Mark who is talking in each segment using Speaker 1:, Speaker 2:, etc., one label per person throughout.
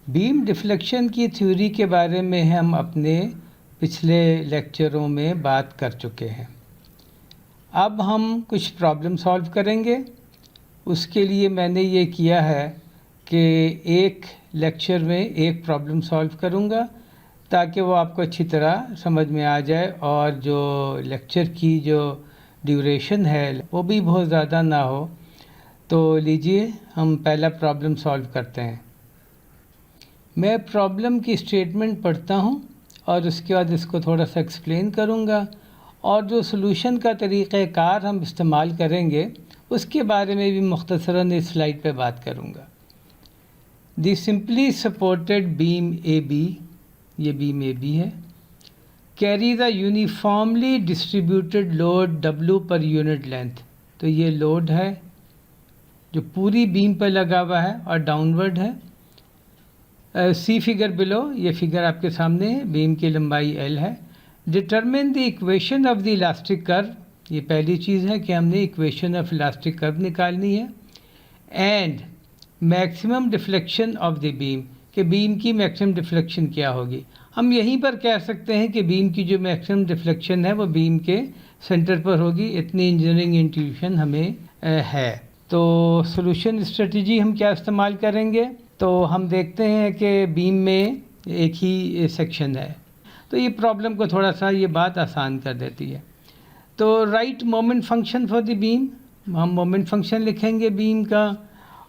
Speaker 1: Beam deflection की theory के बारे में हम अपने पिछले लेक्चरों में बात कर चुके हैं। अब हम कुछ प्रॉब्लम सॉल्व करेंगे। उसके लिए मैंने ये किया है कि एक लेक्चर में एक प्रॉब्लम सॉल्व करूँगा ताकि वो आपको अच्छी तरह समझ में आ जाए और जो लेक्चर की जो ड्यूरेशन है वो भी बहुत ज़्यादा ना हो। तो लीजिए हम पहला प्रॉब्लम सॉल्व करते हैं। मैं प्रॉब्लम की स्टेटमेंट पढ़ता हूँ और उसके बाद इसको थोड़ा सा एक्सप्लेन करूँगा और जो सॉल्यूशन का तरीक़ाकार हम इस्तेमाल करेंगे उसके बारे में भी मुख्तसरन इस स्लाइड पे बात करूँगा। The simply supported beam A B, ये बीम ए बी है, carry the uniformly distributed load W per unit length. तो ये लोड है जो पूरी बीम पर लगा हुआ है और डाउनवर्ड है। सी फिगर बिलो, ये फिगर आपके सामने है, बीम की लंबाई L है। Determine the equation of the elastic curve, ये पहली चीज़ है कि हमने इक्वेशन ऑफ इलास्टिक कर्व निकालनी है। And maximum deflection of the beam, कि बीम की मैक्सिमम डिफ्लेक्शन क्या होगी। हम यहीं पर कह सकते हैं कि बीम की जो मैक्सिमम डिफ्लेक्शन है वो बीम के सेंटर पर होगी। इतनी इंजीनियरिंग इंट्यूशन हमें है। तो सॉल्यूशन स्ट्रेटजी हम क्या इस्तेमाल करेंगे, तो हम देखते हैं कि बीम में एक ही सेक्शन है, तो ये प्रॉब्लम को थोड़ा सा ये बात आसान कर देती है। तो right moment function for the beam, हम मोमेंट फंक्शन लिखेंगे बीम का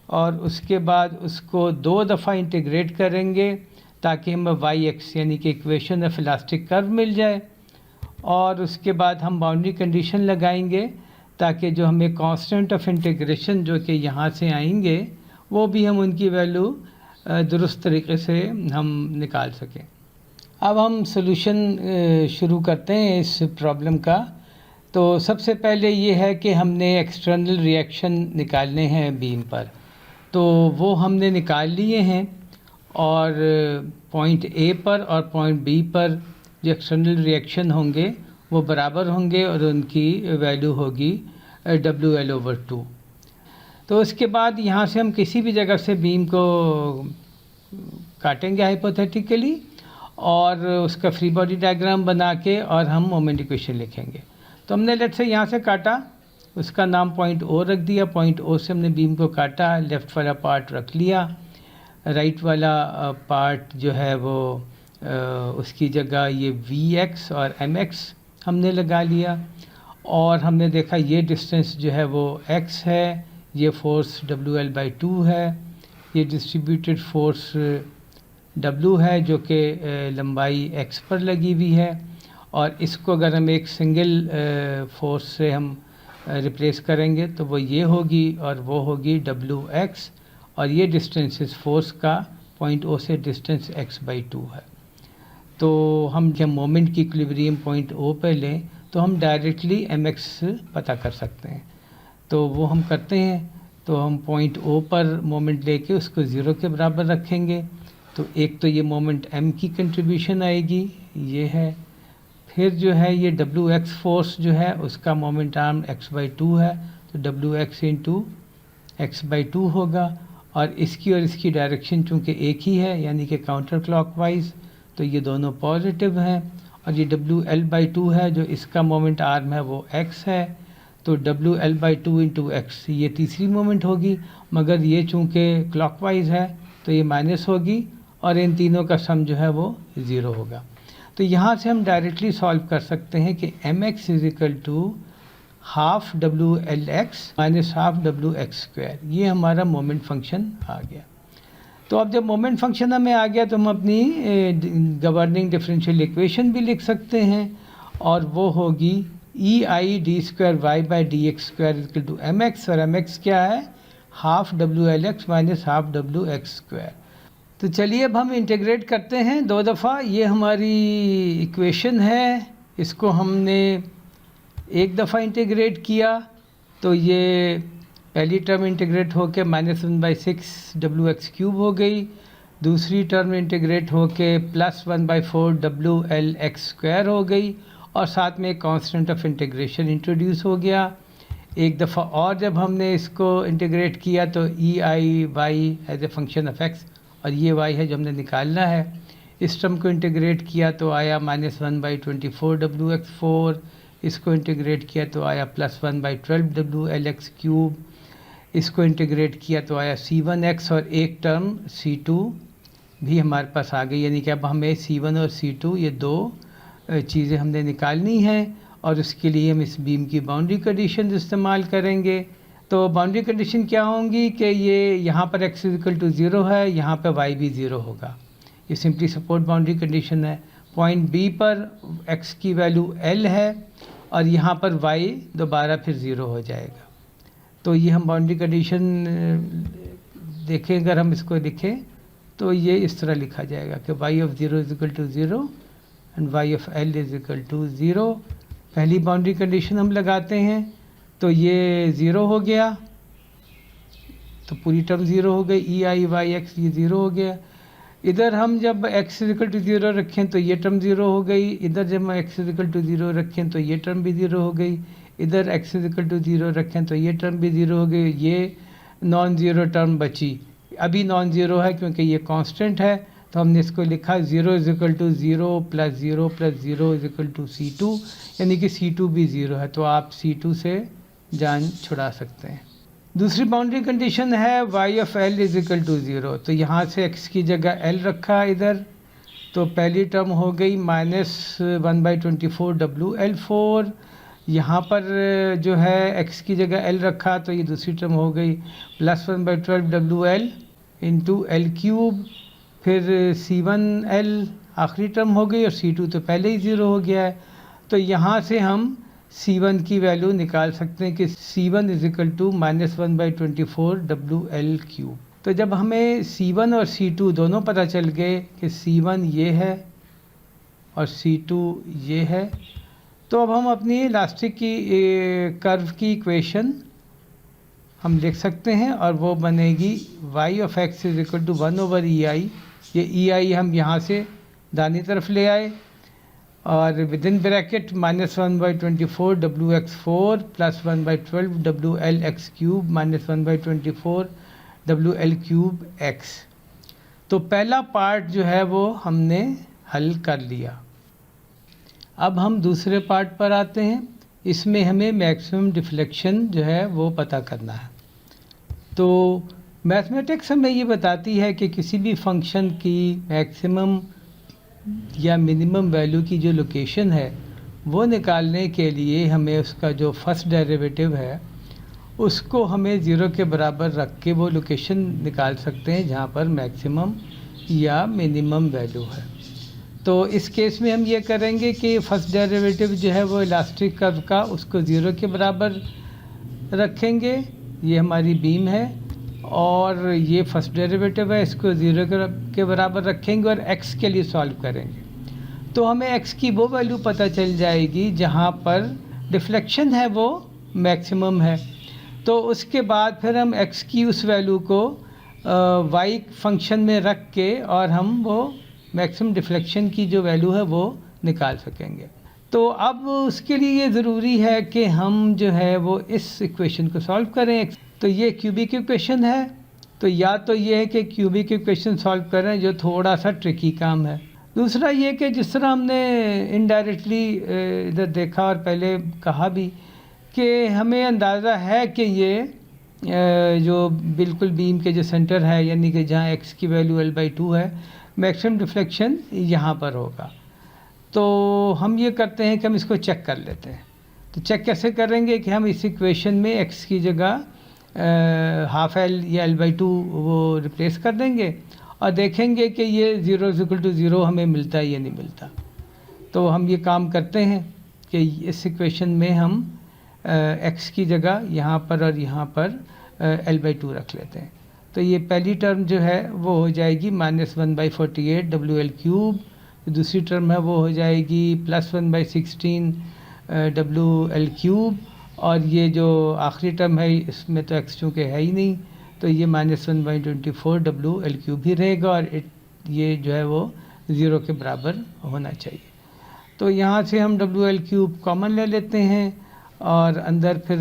Speaker 1: और उसके बाद उसको 2 दफ़ा इंटीग्रेट करेंगे ताकि हमें वाई एक्स यानी कि इक्वेशन ऑफ इलास्टिक कर्व मिल जाए। और उसके बाद हम बाउंड्री कंडीशन लगाएंगे ताकि जो हमें कांस्टेंट ऑफ इंटीग्रेशन जो कि यहाँ से आएंगे वो भी हम उनकी वैल्यू दुरुस्त तरीके से हम निकाल सकें। अब हम सॉल्यूशन शुरू करते हैं इस प्रॉब्लम का। तो सबसे पहले ये है कि हमने एक्सटर्नल रिएक्शन निकालने हैं बीम पर, तो वो हमने निकाल लिए हैं और पॉइंट ए पर और पॉइंट बी पर जो एक्सटर्नल रिएक्शन होंगे वो बराबर होंगे और उनकी वैल्यू होगी WL/2। तो उसके बाद यहाँ से हम किसी भी जगह से बीम को काटेंगे हाइपोथेटिकली और उसका फ्री बॉडी डायग्राम बना के और हम मोमेंट इक्वेशन लिखेंगे। तो हमने लेट से यहाँ से काटा, उसका नाम पॉइंट O रख दिया। पॉइंट O से हमने बीम को काटा, लेफ़्ट वाला पार्ट रख लिया, राइट वाला पार्ट जो है वो उसकी जगह ये VX और MX हमने लगा लिया और हमने देखा ये डिस्टेंस जो है वो X है, ये फोर्स WL/2 है, ये डिस्ट्रीब्यूटेड फोर्स W है जो कि लंबाई X पर लगी हुई है। और इसको अगर हम एक सिंगल फोर्स से हम रिप्लेस करेंगे तो वो ये होगी और वो होगी WX और ये डिस्टेंस इस फोर्स का पॉइंट O से डिस्टेंस X/2 है। तो हम जब मोमेंट की इक्विलिब्रियम पॉइंट O पे लें तो हम डायरेक्टली MX पता कर सकते हैं। तो वो हम करते हैं। तो हम पॉइंट O पर मोमेंट लेके उसको 0 के बराबर रखेंगे। तो एक तो ये मोमेंट M की कंट्रीब्यूशन आएगी, ये है। फिर जो है ये WX फोर्स जो है उसका मोमेंट आर्म X/2 है, तो WX इंटू X/2 होगा। और इसकी डायरेक्शन चूँकि एक ही है यानी कि काउंटर क्लॉकवाइज, तो ये दोनों पॉजिटिव हैं। और ये WL/2 है जो इसका मोमेंट आर्म है वो X है, तो WL/2 इंटू X ये तीसरी मोमेंट होगी, मगर ये चूँकि क्लॉकवाइज है तो ये माइनस होगी और इन तीनों का सम जो है वो 0 होगा। तो यहाँ से हम डायरेक्टली सॉल्व कर सकते हैं कि MX = half WLX minus half WX²। ये हमारा मोमेंट फंक्शन आ गया। तो अब जब मोमेंट फंक्शन हमें आ गया तो हम अपनी गवर्निंग डिफरेंशियल इक्वेशन भी लिख सकते हैं और वो होगी EId²y/dx² MX और MX क्या है, half WLX minus half WX²। तो चलिए अब हम इंटीग्रेट करते हैं 2 दफ़ा। ये हमारी इक्वेशन है, इसको हमने एक दफ़ा इंटीग्रेट किया तो ये पहली टर्म इंटीग्रेट होके -1/6 WX³ हो गई। दूसरी टर्म इंटीग्रेट होके +1/4 WLX² हो गई और साथ में एक कांस्टेंट ऑफ इंटीग्रेशन इंट्रोड्यूस हो गया। एक दफ़ा और जब हमने इसको इंटीग्रेट किया तो EIy as a function of x और ये y है जो हमने निकालना है। इस टर्म को इंटीग्रेट किया तो आया -1/24 इसको इंटीग्रेट किया तो आया +1/12 इसको इंटीग्रेट किया तो आया C1x और एक टर्म C2 भी हमारे पास आ गई। यानी कि अब हमें C1 और C2 ये दो चीज़ें हमने निकालनी हैं और उसके लिए हम इस बीम की बाउंड्री कंडीशन इस्तेमाल करेंगे। तो बाउंड्री कंडीशन क्या होंगी कि ये यहाँ पर x = 0 है, यहाँ पर y भी 0 होगा। ये सिंपली सपोर्ट बाउंड्री कंडीशन है। पॉइंट B पर x की वैल्यू L है और यहाँ पर y दोबारा फिर 0 हो जाएगा। तो ये हम बाउंड्री कंडीशन देखें, अगर हम इसको लिखें तो ये इस तरह लिखा जाएगा कि y of 0 = 0 and y of L = 0। पहली बाउंड्री कंडीशन हम लगाते हैं तो ये 0 हो गया, तो पूरी टर्म 0 हो गई, EIYX ये 0 हो गया। इधर हम जब x = 0 रखें तो ये टर्म 0 हो गई, इधर जब हम x = 0 रखें तो ये टर्म भी 0 हो गई, इधर x = 0 रखें तो ये टर्म भी 0 हो गई, ये नॉन ज़ीरो टर्म बची। अभी नॉन ज़ीरो है क्योंकि ये कांस्टेंट है, तो हमने इसको लिखा 0 = 0 + 0 + 0 = C2, यानी कि C2 भी 0 है। तो आप C2 से जान छुड़ा सकते हैं। दूसरी बाउंड्री कंडीशन है y of L = 0। तो यहाँ से x की जगह L रखा इधर, तो पहली टर्म हो गई -1/24 यहाँ पर जो है x की जगह L रखा तो ये दूसरी टर्म हो गई +1/12 × L3, फिर C1L आखिरी टर्म हो गई और C2 तो पहले ही 0 हो गया है। तो यहाँ से हम C1 की वैल्यू निकाल सकते हैं कि C1 = -1/24 तो जब हमें C1 और C2 दोनों पता चल गए कि C1 ये है और C2 ये है, तो अब हम अपनी इलास्टिक की कर्व की इक्वेशन हम लिख सकते हैं और वो बनेगी y of x = 1/EI। ये EI हम यहाँ से दानी तरफ ले आए और within bracket -1/24 Wx4 +1/12 WLx3 -1/24 WL3x। तो पहला पार्ट जो है वो हमने हल कर लिया। अब हम दूसरे पार्ट पर आते हैं। इसमें हमें मैक्सिमम डिफ्लेक्शन जो है वो पता करना है। तो मैथमेटिक्स हमें ये बताती है कि किसी भी फंक्शन की मैक्सिमम या मिनिमम वैल्यू की जो लोकेशन है वो निकालने के लिए हमें उसका जो फर्स्ट डेरिवेटिव है उसको हमें 0 के बराबर रख के वो लोकेशन निकाल सकते हैं जहाँ पर मैक्सिमम या मिनिमम वैल्यू है। तो इस केस में हम ये करेंगे कि फर्स्ट डेरिवेटिव जो है वो इलास्टिक कर्व का उसको 0 के बराबर रखेंगे। ये हमारी बीम है और ये फर्स्ट डेरिवेटिव है, इसको 0 के बराबर रखेंगे और x के लिए सॉल्व करेंगे। तो हमें x की वो वैल्यू पता चल जाएगी जहाँ पर डिफ्लेक्शन है वो मैक्सिमम है। तो उसके बाद फिर हम x की उस वैल्यू को y फंक्शन में रख के और हम वो मैक्सिमम डिफ्लेक्शन की जो वैल्यू है वो निकाल सकेंगे। तो अब उसके लिए ये ज़रूरी है कि हम जो है वो इस इक्वेशन को सॉल्व करें। तो ये क्यूबिक इक्वेशन है, तो या तो ये है कि क्यूबिक इक्वेशन सॉल्व करें जो थोड़ा सा ट्रिकी काम है। दूसरा ये कि जिस तरह हमने इनडायरेक्टली इधर देखा और पहले कहा भी कि हमें अंदाज़ा है कि ये जो बिल्कुल बीम के जो सेंटर है यानी कि जहाँ x की वैल्यू L/2 है, मैक्सिमम डिफ्लेक्शन यहाँ पर होगा। तो हम ये करते हैं कि हम इसको चेक कर लेते हैं। तो चेक कैसे करेंगे कि हम इस इक्वेशन में x की जगह हाफ L या L/2 वो रिप्लेस कर देंगे और देखेंगे कि ये 0 = 0 हमें मिलता है या नहीं मिलता। तो हम ये काम करते हैं कि इस इक्वेशन में हम x की जगह यहाँ पर और यहाँ पर L/2 रख लेते हैं। तो ये पहली टर्म जो है वो हो जाएगी -1/48 WL3, दूसरी टर्म है वो हो जाएगी +1/16 WL3 और ये जो आखिरी टर्म है इसमें तो x चूँकि है ही नहीं तो ये -1/24 WL3 ही रहेगा और ये जो है वो 0 के बराबर होना चाहिए। तो यहाँ से हम WL3 कॉमन ले लेते हैं और अंदर फिर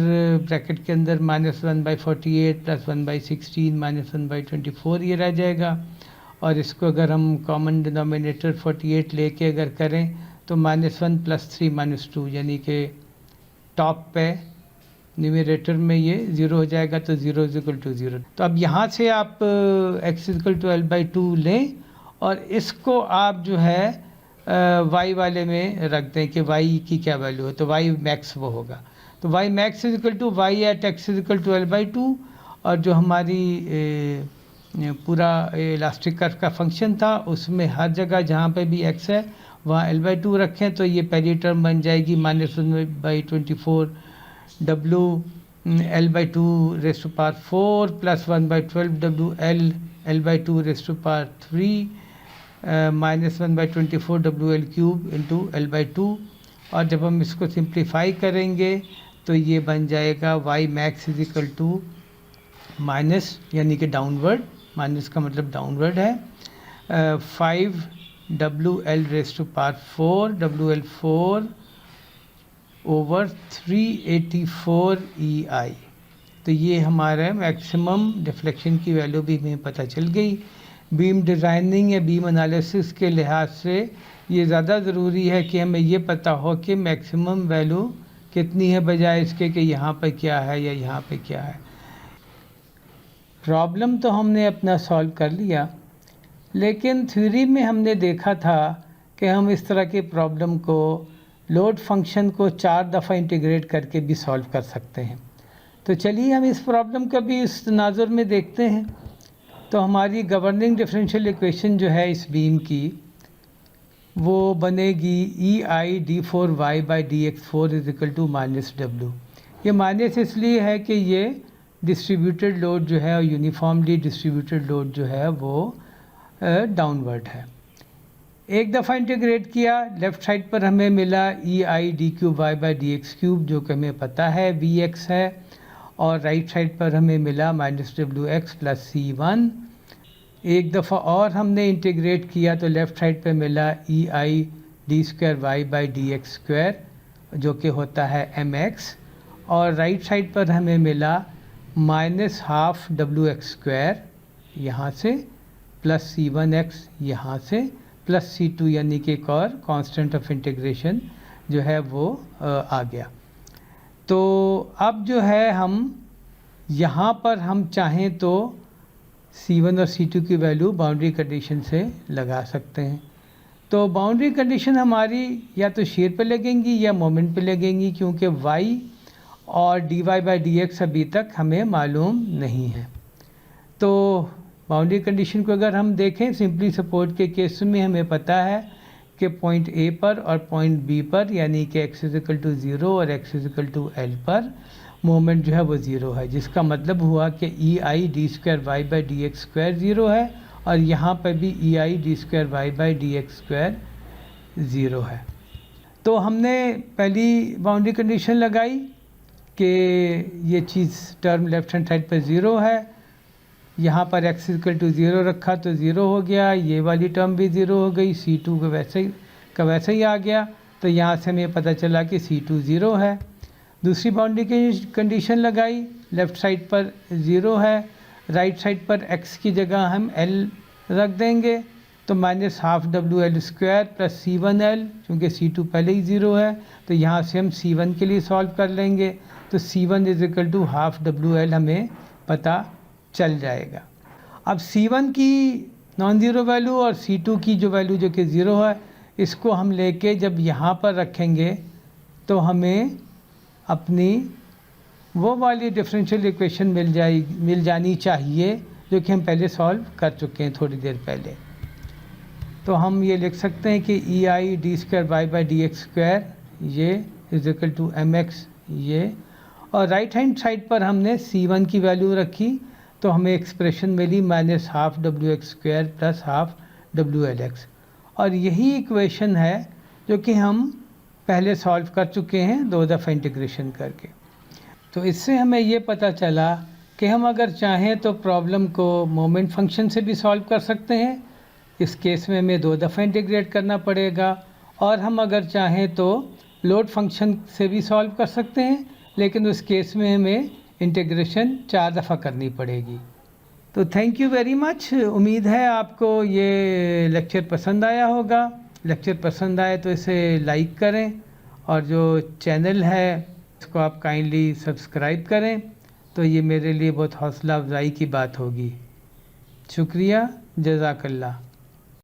Speaker 1: ब्रैकेट के अंदर -1/48 +1/16 -1/24 ये रह जाएगा और इसको अगर हम कॉमन डिनोमिनेटर 48 लेके अगर करें तो -1 + 3 -2 यानी कि टॉप पे न्यूमरेटर में ये 0 हो जाएगा, तो 0 = 0। तो अब यहाँ से आप x = L/2 लें और इसको आप जो है y वाले में रख दें कि y की क्या वैल्यू है, तो y मैक्स वो होगा। तो y max = y@x = L/2 और जो हमारी पूरा इलास्टिक कर्व का फंक्शन था उसमें हर जगह जहाँ पे भी x है वहाँ L/2 रखें, तो ये पहली टर्म बन जाएगी -1/24 w L/2 raised to power 4 + 1/12 w L/2 raised to power 3 -1/24 WL³ into L/2। और जब हम इसको सिंप्लीफाई करेंगे तो ये बन जाएगा y max = माइनस यानी कि डाउनवर्ड, माइनस का मतलब डाउनवर्ड है, 5 WL raised to power 4 WL4 over 384 EI। तो ये हमारा मैक्सिमम डिफ्लेक्शन की वैल्यू भी हमें पता चल गई। बीम डिज़ाइनिंग या बीम एनालिसिस के लिहाज से ये ज़्यादा ज़रूरी है कि हमें ये पता हो कि मैक्सिमम वैल्यू कितनी है, बजाय इसके कि यहाँ पर क्या है या यहाँ पे क्या है। प्रॉब्लम तो हमने अपना सॉल्व कर लिया, लेकिन थ्योरी में हमने देखा था कि हम इस तरह के प्रॉब्लम को लोड फंक्शन को 4 दफ़ा इंटीग्रेट करके भी सॉल्व कर सकते हैं। तो चलिए हम इस प्रॉब्लम का भी इस तनाजुर में देखते हैं। तो हमारी गवर्निंग डिफरेंशियल इक्वेशन जो है इस बीम की वो बनेगी EI d4y/dx4 = -w। ये माइनस इसलिए है कि ये डिस्ट्रीब्यूटेड लोड जो है और यूनिफॉर्मली डिस्ट्रीब्यूटेड लोड जो है वो डाउनवर्ड है। एक दफ़ा इंटीग्रेट किया, लेफ़्ट साइड पर हमें मिला EI d3y/dx³ जो कि हमें पता है Vx है, और राइट साइड पर हमें मिला -wx + c1। एक दफ़ा और हमने इंटीग्रेट किया तो लेफ़्ट साइड पर मिला EI d2y/dx² जो कि होता है mx, और राइट साइड पर हमें मिला -12 wx² यहाँ से प्लस c1x यहाँ से प्लस c2 यानी कि एक और कांस्टेंट ऑफ इंटीग्रेशन जो है वो आ गया। तो अब जो है हम यहाँ पर हम चाहें तो c1 और c2 की वैल्यू बाउंड्री कंडीशन से लगा सकते हैं। तो बाउंड्री कंडीशन हमारी या तो शेयर पे लगेंगी या मोमेंट पे लगेंगी, क्योंकि y और dy/dx अभी तक हमें मालूम नहीं है। तो बाउंड्री कंडीशन को अगर हम देखें सिंपली सपोर्ट के केस में हमें पता है कि पॉइंट A पर और पॉइंट B पर यानी कि x = 0 और x = L पर मोमेंट जो है वो 0 है, जिसका मतलब हुआ कि EI d2y/dx² 0 है और यहाँ पर भी EI d2y/dx² 0 है। तो हमने पहली बाउंड्री कंडीशन लगाई कि ये चीज़ टर्म लेफ्ट हैंड साइड पर 0 है, यहाँ पर x = 0 रखा तो 0 हो गया, ये वाली टर्म भी 0 हो गई, c2 का वैसे ही आ गया। तो यहाँ से हमें पता चला कि c2 0 है। दूसरी बाउंड्री की कंडीशन लगाई, लेफ़्ट साइड पर 0 है, राइट साइड पर x की जगह हम L रख देंगे, तो -12 WL² + c1L, क्योंकि c2 पहले ही 0 है तो यहाँ से हम c1 के लिए सॉल्व कर लेंगे। तो c1 = ½ WL हमें पता चल जाएगा। अब c1 की नॉन ज़ीरो वैल्यू और c2 की जो वैल्यू जो कि 0 है, इसको हम लेके जब यहाँ पर रखेंगे तो हमें अपनी वो वाली डिफरेंशियल इक्वेशन मिल जानी चाहिए जो कि हम पहले सॉल्व कर चुके हैं थोड़ी देर पहले। तो हम ये लिख सकते हैं कि EI d2y/dx² ये = mx ये, और राइट हैंड साइड पर हमने c1 की वैल्यू रखी तो हमें एक्सप्रेशन मिली -12 wx² + ½ WLx, और यही इक्वेशन है जो कि हम पहले सॉल्व कर चुके हैं 2 दफ़ा इंटीग्रेशन करके। तो इससे हमें ये पता चला कि हम अगर चाहें तो प्रॉब्लम को मोमेंट फंक्शन से भी सॉल्व कर सकते हैं, इस केस में हमें 2 दफ़ा इंटीग्रेट करना पड़ेगा, और हम अगर चाहें तो लोड फंक्शन से भी सॉल्व कर सकते हैं, लेकिन उस केस में हमें इंटीग्रेशन 4 दफ़ा करनी पड़ेगी। तो थैंक यू वेरी मच। उम्मीद है आपको ये लेक्चर पसंद आया होगा। लेक्चर पसंद आए तो इसे लाइक करें और जो चैनल है उसको आप काइंडली सब्सक्राइब करें, तो ये मेरे लिए बहुत हौसला अफजाई की बात होगी। शुक्रिया, जज़ाकल्लाह।